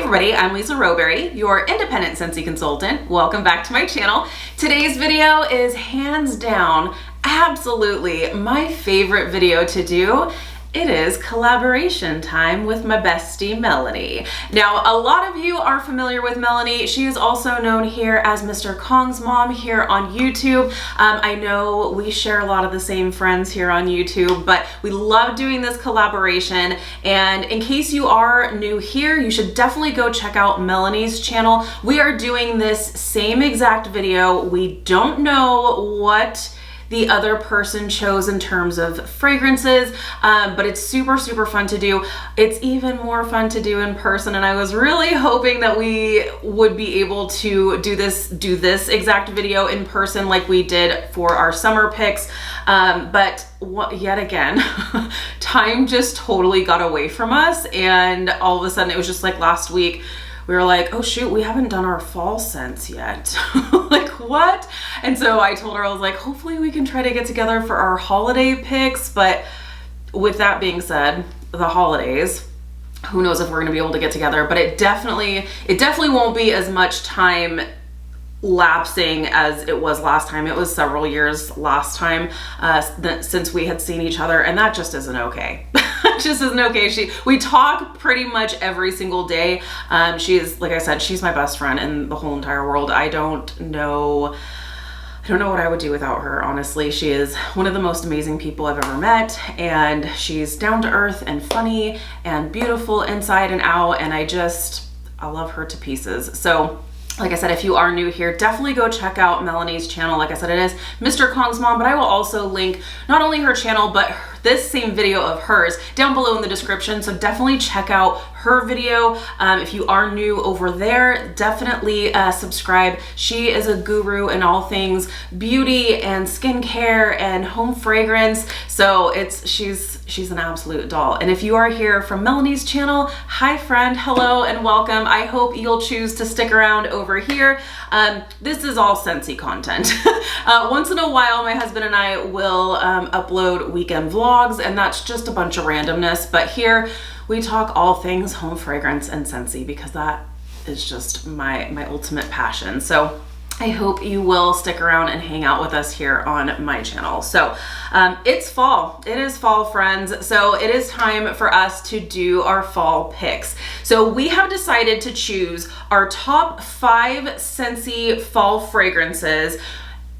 everybody, I'm Lisa Rowberry, your independent Scentsy consultant. Welcome back to my channel. Today's video is hands down, absolutely my favorite video to do. It is collaboration time with my bestie, Melanie. Now, a lot of you are familiar with Melanie. She is also known here as Mr. Kong's mom here on YouTube. I know we share a lot of the same friends here on YouTube, but we love doing this collaboration. And in case you are new here, you should definitely go check out Melanie's channel. We are doing this same exact video. We don't know what the other person chose in terms of fragrances, but it's super fun to do. It's even more fun to do in person, and I was really hoping that we would be able to do this exact video in person like we did for our summer picks, but yet again time just totally got away from us, and all of a sudden it was just like last week we were like, oh shoot, we haven't done our fall scents yet. Like, what? And so I told her, I was like, hopefully we can try to get together for our holiday picks. But with that being said, the holidays, who knows if we're gonna be able to get together, but it definitely won't be as much time lapsing as it was last time. It was several years last time since we had seen each other, and that just isn't okay. Just isn't okay. We talk pretty much every single day. She is, like I said, she's my best friend in the whole entire world. I don't know what I would do without her, honestly. She is one of the most amazing people I've ever met, and she's down to earth and funny and beautiful inside and out, and I love her to pieces. So like I said, if you are new here, definitely go check out Melanie's channel. Like I said, it is Mr. Kong's mom, but I will also link not only her channel, but this same video of hers down below in the description. So definitely check out her video. If you are new over there, definitely subscribe. She is a guru in all things beauty and skincare and home fragrance. So she's an absolute doll. And if you are here from Melanie's channel, hi friend, hello and welcome. I hope you'll choose to stick around over here. This is all Scentsy content. Once in a while, my husband and I will upload weekend vlogs, and that's just a bunch of randomness. But here we talk all things home fragrance and Scentsy because that is just my ultimate passion. So I hope you will stick around and hang out with us here on my channel. So it's fall. It is fall, friends. So it is time for us to do our fall picks. So we have decided to choose our top 5 Scentsy fall fragrances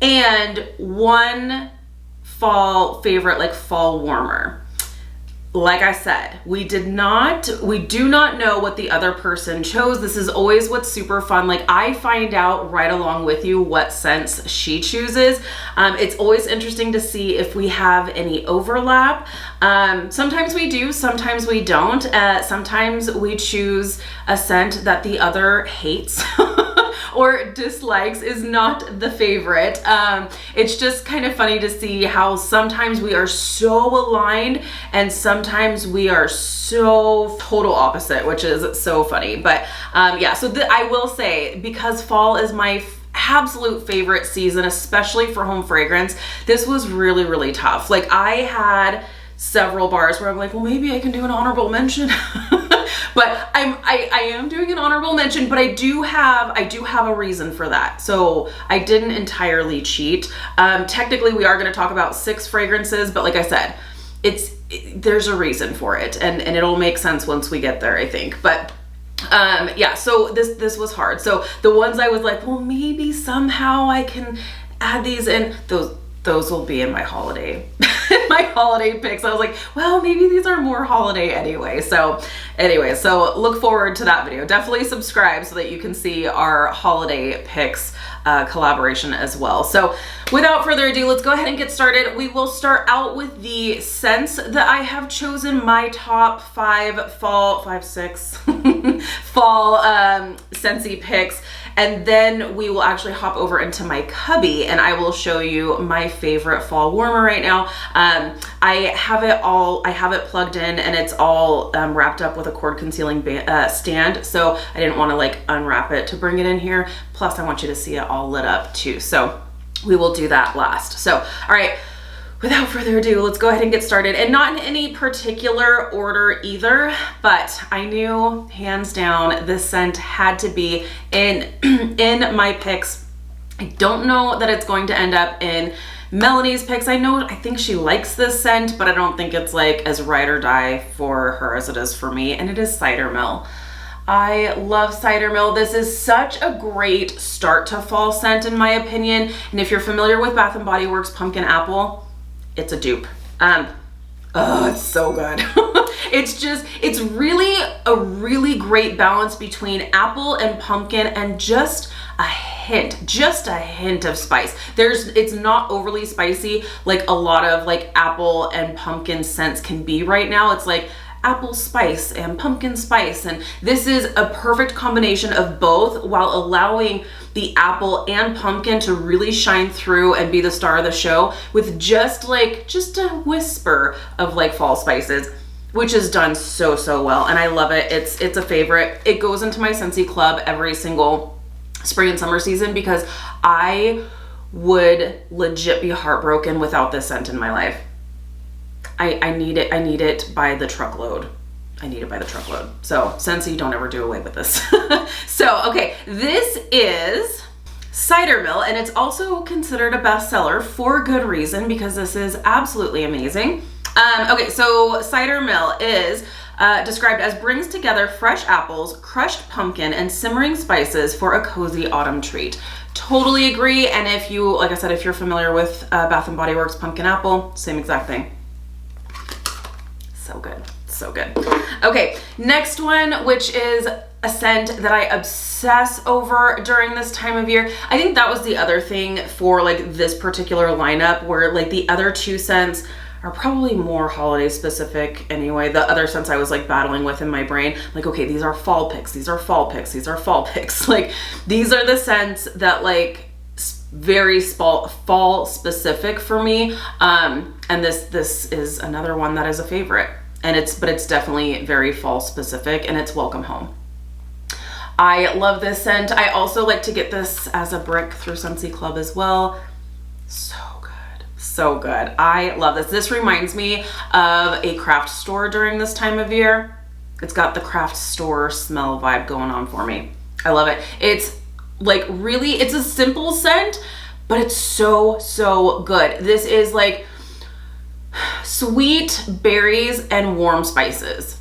and one fall favorite, like fall warmer. Like I said, we do not know what the other person chose. This is always what's super fun. Like, I find out right along with you what scents she chooses. It's always interesting to see if we have any overlap. Sometimes we do, sometimes we don't. Sometimes we choose a scent that the other hates or dislikes, is not the favorite. It's just kind of funny to see how sometimes we are so aligned and sometimes we are so total opposite, which is so funny. But yeah, so I will say, because fall is my absolute favorite season, especially for home fragrance, this was really tough. Like, I had several bars where I'm like, well, maybe I can do an honorable mention. But I am doing an honorable mention, but I do have a reason for that. So I didn't entirely cheat. Technically we are going to talk about 6 fragrances, but like I said, there's a reason for it, and it'll make sense once we get there, I think. But yeah, so this was hard. So the ones I was like, well, maybe somehow I can add these in, those will be in my holiday picks. I was like, well, maybe these are more holiday anyway. So anyway, so look forward to that video. Definitely subscribe so that you can see our holiday picks collaboration as well. So without further ado, let's go ahead and get started. We will start out with the scents that I have chosen, my top 5 fall Scentsy picks. And then we will actually hop over into my cubby and I will show you my favorite fall warmer right now. I have it plugged in and it's all wrapped up with a cord concealing stand. So I didn't want to like unwrap it to bring it in here. Plus I want you to see it all lit up too. So we will do that last. So, all right. without further ado, let's go ahead and get started. And not in any particular order either, but I knew hands down this scent had to be in my picks. I don't know that it's going to end up in Melanie's picks. I think she likes this scent, but I don't think it's like as ride or die for her as it is for me, and it is Cider Mill. I love Cider Mill. This is such a great start to fall scent in my opinion, and if you're familiar with Bath & Body Works Pumpkin Apple, it's a dupe. Oh, it's so good. It's really a really great balance between apple and pumpkin and just a hint of spice. It's not overly spicy like a lot of like apple and pumpkin scents can be right now. It's like apple spice and pumpkin spice, and this is a perfect combination of both while allowing the apple and pumpkin to really shine through and be the star of the show with just a whisper of like fall spices, which is done so well, and I love it. It's a favorite. It goes into my Scentsy club every single spring and summer season because I would legit be heartbroken without this scent in my life. I need it by the truckload. So Scentsy, don't ever do away with this. So, okay, this is Cider Mill, and it's also considered a bestseller for good reason because this is absolutely amazing. Okay, so Cider Mill is described as brings together fresh apples, crushed pumpkin, and simmering spices for a cozy autumn treat. Totally agree, and if you, like I said, if you're familiar with Bath & Body Works Pumpkin Apple, same exact thing. So good. Okay, next one, which is a scent that I obsess over during this time of year. I think that was the other thing for like this particular lineup, where like the other two scents are probably more holiday specific anyway. The other scents I was like battling with in my brain, like, okay, these are fall picks, these are fall picks, these are fall picks. Like, these are the scents that like very fall specific for me. And this is another one that is a favorite. But it's definitely very fall specific, and it's Welcome Home. I love this scent. I also like to get this as a brick through Scentsy Club as well. So good. I love this. This reminds me of a craft store during this time of year. It's got the craft store smell vibe going on for me. I love it. It's like really, it's a simple scent, but it's so good. This is like sweet berries and warm spices.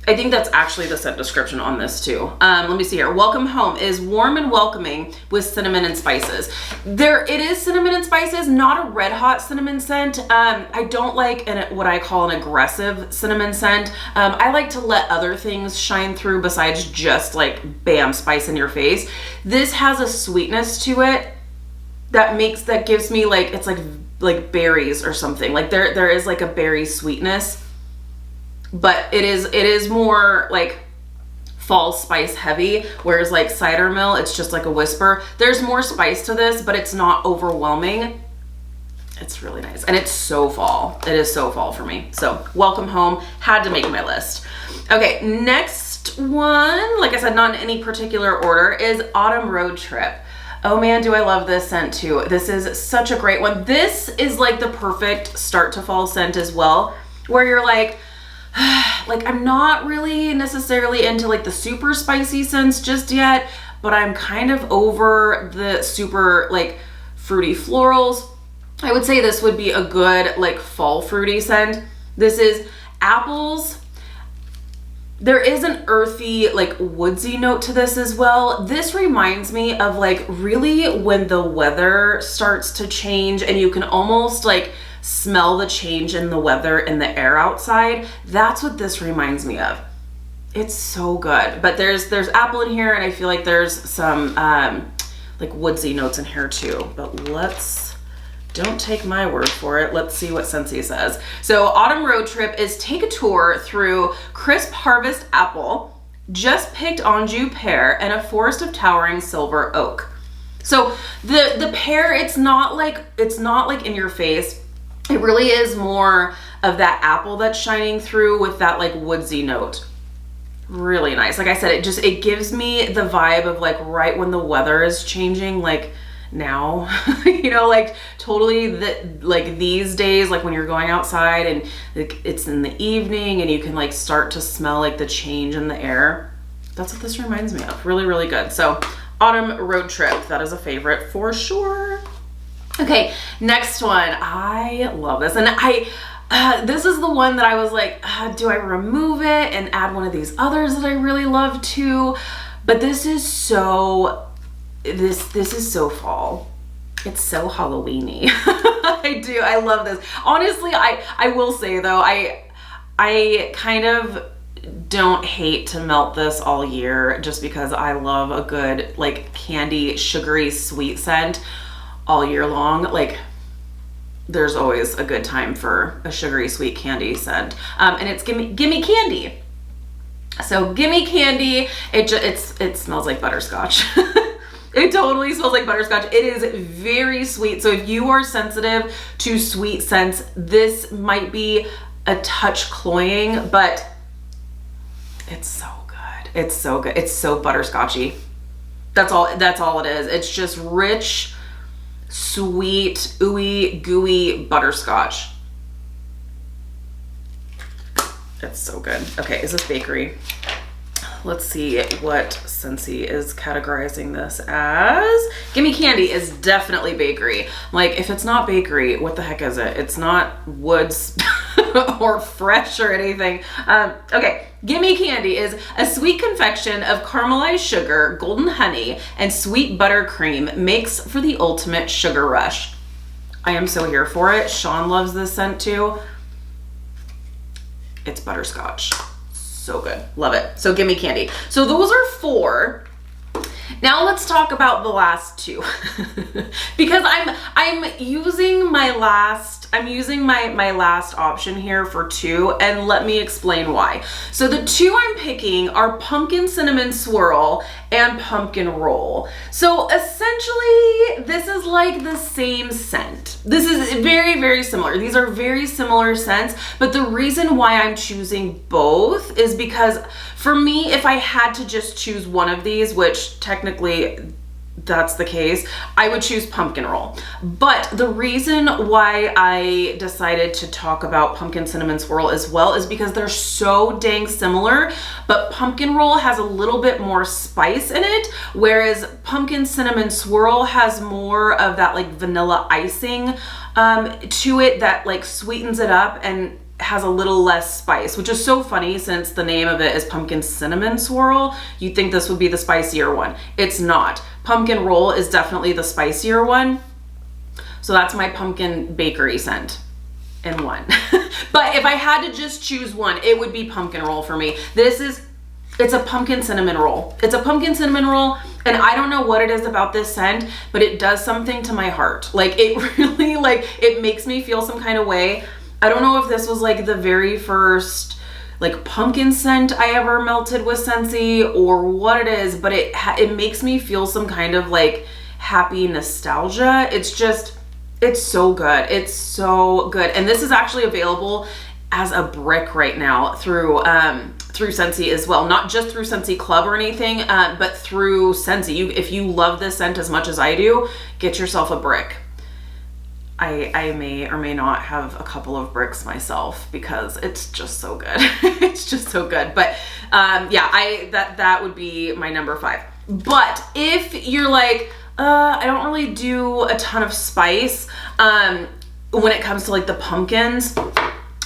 I think that's actually the scent description on this too. Let me see here. Welcome Home is warm and welcoming with cinnamon and spices. It is cinnamon and spices, not a red hot cinnamon scent. I don't like what I call an aggressive cinnamon scent. I like to let other things shine through besides just like bam, spice in your face. This has a sweetness to it that gives me like, it's like berries or something. Like there is like a berry sweetness, but it is more like fall spice heavy, whereas like Cider Mill, it's just like a whisper. There's more spice to this, but it's not overwhelming. It's really nice, and it's so fall. It is so fall for me. So Welcome Home had to make my list. Okay, next one, like I said, not in any particular order, is Autumn Road Trip. Oh man, do I love this scent too. This is such a great one. This is like the perfect start to fall scent as well, where you're like I'm not really necessarily into like the super spicy scents just yet, but I'm kind of over the super like fruity florals. I would say this would be a good like fall fruity scent. This is apples. There is an earthy, like woodsy note to this as well. This reminds me of like really when the weather starts to change and you can almost like smell the change in the weather in the air outside. That's what this reminds me of. It's so good. But there's apple in here, and I feel like there's some like woodsy notes in here too. But don't take my word for it. Let's see what Scentsy says. So Autumn Road Trip is take a tour through crisp harvest apple, just picked Anjou pear, and a forest of towering silver oak. So the pear, it's not like in your face. It really is more of that apple that's shining through with that like woodsy note. Really nice. Like I said, it gives me the vibe of like right when the weather is changing, like now, you know, like totally like these days, like when you're going outside and like it's in the evening and you can like start to smell like the change in the air. That's what this reminds me of. Really, really good. So autumn road trip, that is a favorite for sure. Okay, next one. I love this. And this is the one that I was like, do I remove it and add one of these others that I really love too? But this is so, this is so fall. It's so Halloween-y. I love this. Honestly, I will say though, I kind of don't hate to melt this all year just because I love a good like candy, sugary, sweet scent all year long. Like there's always a good time for a sugary, sweet candy scent. And it's gimme candy. So gimme candy, it smells like butterscotch. It totally smells like butterscotch. It is very sweet. So if you are sensitive to sweet scents, this might be a touch cloying, but it's so good. It's so good. It's so butterscotchy. That's all it is. It's just rich, sweet, ooey, gooey butterscotch. It's so good. Okay, is this bakery? Let's see what Scentsy is categorizing this as. Gimme Candy is definitely bakery. Like, if it's not bakery, what the heck is it? It's not Woods or Fresh or anything. Okay, Gimme Candy is a sweet confection of caramelized sugar, golden honey, and sweet buttercream makes for the ultimate sugar rush. I am so here for it. Sean loves this scent too. It's butterscotch. So good. Love it. So Gimme Candy. So those are 4. Now let's talk about the last 2. Because I'm using my last option here for 2, and let me explain why. So the 2 I'm picking are Pumpkin Cinnamon Swirl and Pumpkin Roll. So essentially this is like the same scent. This is very, very similar. These are very similar scents, but the reason why I'm choosing both is because for me, if I had to just choose one of these, which technically that's the case, I would choose Pumpkin Roll. But the reason why I decided to talk about Pumpkin Cinnamon Swirl as well is because they're so dang similar, but Pumpkin Roll has a little bit more spice in it, whereas Pumpkin Cinnamon Swirl has more of that like vanilla icing to it that like sweetens it up and has a little less spice, which is so funny since the name of it is Pumpkin Cinnamon Swirl. You'd think this would be the spicier one. It's not. Pumpkin Roll is definitely the spicier one. So that's my pumpkin bakery scent in one. But if I had to just choose one, it would be Pumpkin Roll for me. It's a pumpkin cinnamon roll. It's a pumpkin cinnamon roll, and I don't know what it is about this scent, but it does something to my heart. Like it really, like it makes me feel some kind of way. I don't know if this was like the very first like pumpkin scent I ever melted with Scentsy or what it is, but it makes me feel some kind of like happy nostalgia. It's so good. It's so good. And this is actually available as a brick right now through Scentsy as well. Not just through Scentsy Club or anything, but through Scentsy. If you love this scent as much as I do, get yourself a brick. I may or may not have a couple of bricks myself because it's just so good. It's just so good. But yeah, that would be my number 5. But if you're like, I don't really do a ton of spice when it comes to like the pumpkins,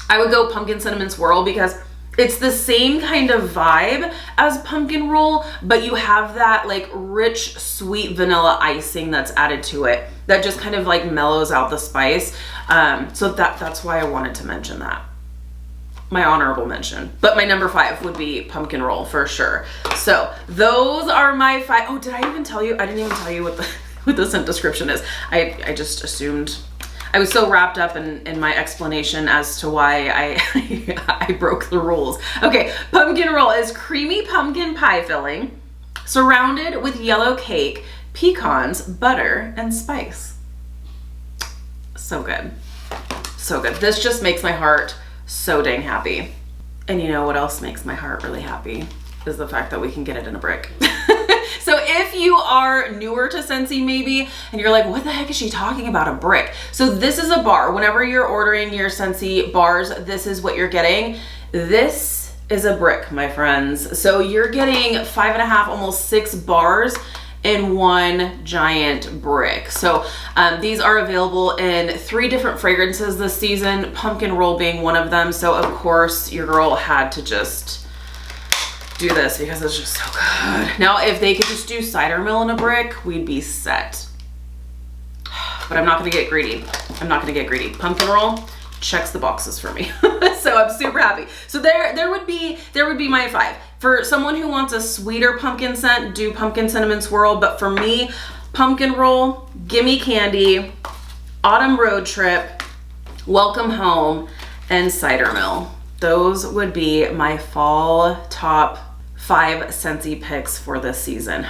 I would go Pumpkin Cinnamon Swirl because it's the same kind of vibe as Pumpkin Roll, but you have that like rich, sweet vanilla icing that's added to it that just kind of like mellows out the spice. So that's why I wanted to mention that. My honorable mention. But my number 5 would be Pumpkin Roll for sure. So those are my 5. Oh, did I even tell you? I didn't even tell you what the scent description is. I just assumed. I was so wrapped up in my explanation as to why I broke the rules. Okay, Pumpkin Roll is creamy pumpkin pie filling, surrounded with yellow cake, pecans, butter, and spice. So good. So good. This just makes my heart so dang happy. And you know what else makes my heart really happy? Is the fact that we can get it in a brick. So if you are newer to Scentsy maybe, and you're like, what the heck is she talking about, a brick? So this is a bar. Whenever you're ordering your Scentsy bars, this is what you're getting. This is a brick, my friends. So you're getting 5.5, almost 6 bars in one giant brick. So these are available in 3 different fragrances this season, pumpkin roll being one of them. So of course your girl had to just do this because it's just so good. Now if they could just do cider mill in a brick, we'd be set. But I'm not gonna get greedy. I'm not gonna get greedy. Pumpkin roll checks the boxes for me. So I'm super happy. So there would be my 5. For someone who wants a sweeter pumpkin scent, do pumpkin cinnamon swirl. But for me, pumpkin roll, gimme candy, autumn road trip, welcome home, and cider mill. Those would be my fall top 5 Scentsy picks for this season.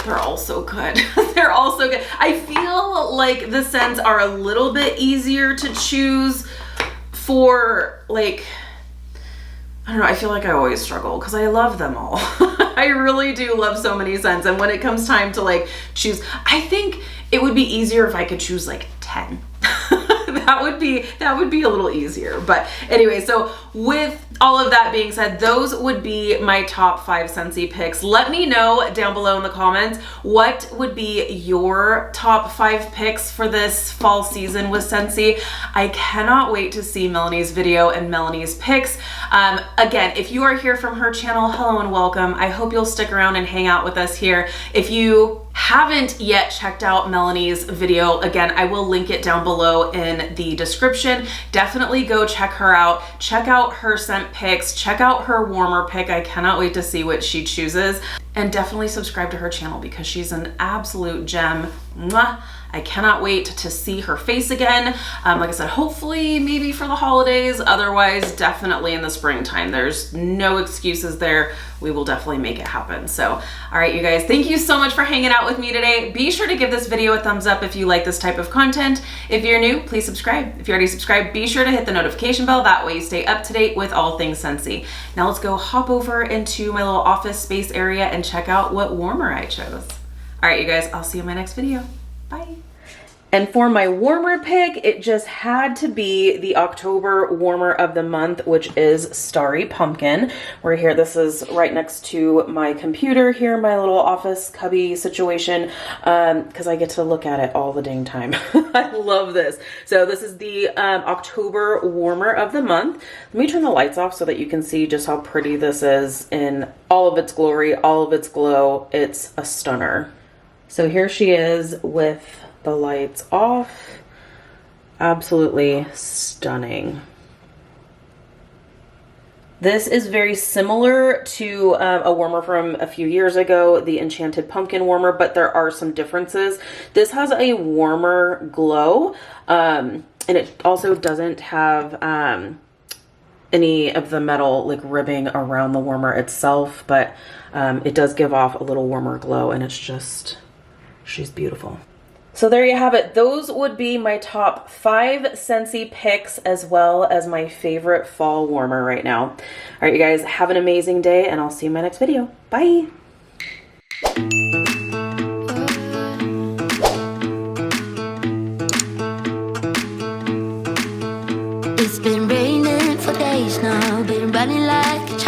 They're all so good. They're all so good. I feel like the scents are a little bit easier to choose for, like, I don't know, I feel like I always struggle because I love them all. I really do love so many scents. And when it comes time to like choose, I think it would be easier if I could choose like 10. That would be a little easier. But anyway, so with all of that being said, those would be my top 5 Scentsy picks. Let me know down below in the comments what would be your top 5 picks for this fall season with Scentsy. I cannot wait to see Melanie's video and Melanie's picks. Again, if you are here from her channel, hello and welcome. I hope you'll stick around and hang out with us here. If you haven't yet checked out Melanie's video, again, I will link it down below in the description. Definitely go check her out. Check out her scent picks. Check out her warmer pick. I cannot wait to see what she chooses. And definitely subscribe to her channel because she's an absolute gem. Mwah. I cannot wait to see her face again. Like I said, hopefully maybe for the holidays, otherwise definitely in the springtime. There's no excuses there. We will definitely make it happen. So, all right, you guys, thank you so much for hanging out with me today. Be sure to give this video a thumbs up if you like this type of content. If you're new, please subscribe. If you're already subscribed, be sure to hit the notification bell. That way you stay up to date with all things Scentsy. Now let's go hop over into my little office space area and check out what warmer I chose. All right, you guys, I'll see you in my next video. Bye. And for my warmer pick, it just had to be the October warmer of the month, which is Starry Pumpkin. We're here, this is right next to my computer here, my little office cubby situation, because I get to look at it all the dang time. I love this. So this is the October warmer of the month. Let me turn the lights off so that you can see just how pretty this is in all of its glory, all of its glow. It's a stunner. So here she is with the lights off. Absolutely stunning. This is very similar to a warmer from a few years ago, the Enchanted Pumpkin warmer, but there are some differences. This has a warmer glow, and it also doesn't have any of the metal like ribbing around the warmer itself, but it does give off a little warmer glow, and it's just, she's beautiful. So there you have it. Those would be my top 5 Scentsy picks as well as my favorite fall warmer right now. All right, you guys, have an amazing day and I'll see you in my next video. Bye.